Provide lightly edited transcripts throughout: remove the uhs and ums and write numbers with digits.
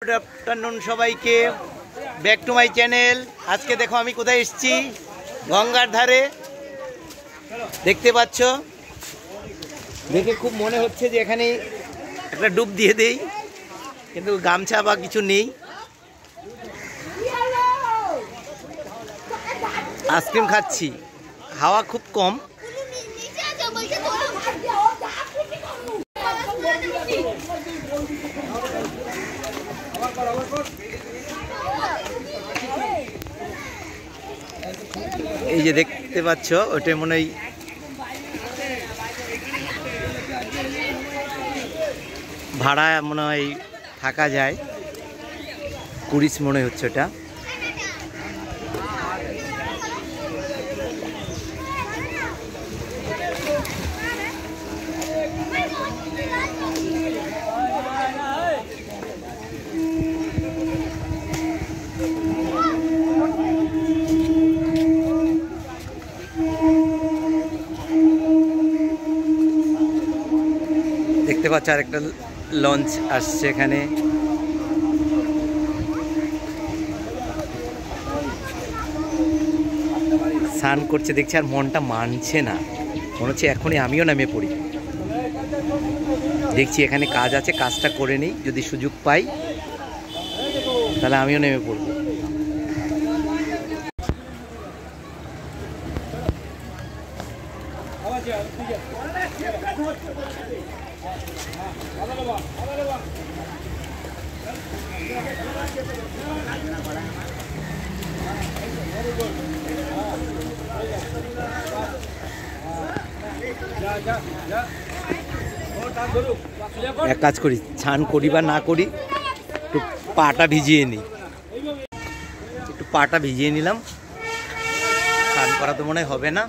Good afternoon सबाइके back to my channel. आज के देखो आमी कोथाय एसेछि गंगार धारे देखते पाচ্ছ। देखे खूब मने होच्छे जे एखाने एकटा डुब दिए देई किन्तु गामछा बा किछु नेই। आइसक्रीम खाচ্ছি, हावा खूब कम। এই যে দেখতে পাচ্ছ ওটা মনে হয় ভাড়া মনে হয় থাকা যায়, টুরিস্ট মনে হচ্ছে ওটা। দেখতে পাচ্ছ আর একটা লঞ্চ আসছে এখানে। স্নান করছে দেখছি আর মনটা মানছে না, মনে হচ্ছে এখনই আমিও নামে পড়ি। দেখছি এখানে কাজ আছে, কাজটা করে নিই, যদি সুযোগ পাই তাহলে আমিও নেমে পড়ব। এক কাজ করি, স্নান করি বা না করি একটু পাটা ভিজিয়ে নিই। একটু পাটা ভিজিয়ে নিলাম, স্নান করা তো মনে হবে না।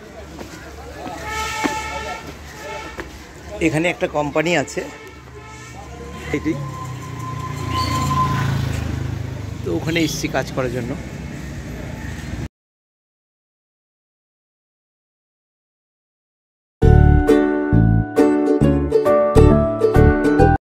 এখানে একটা কোম্পানি আছে এটি, তো ওখানে এসেছি কাজ করার জন্য।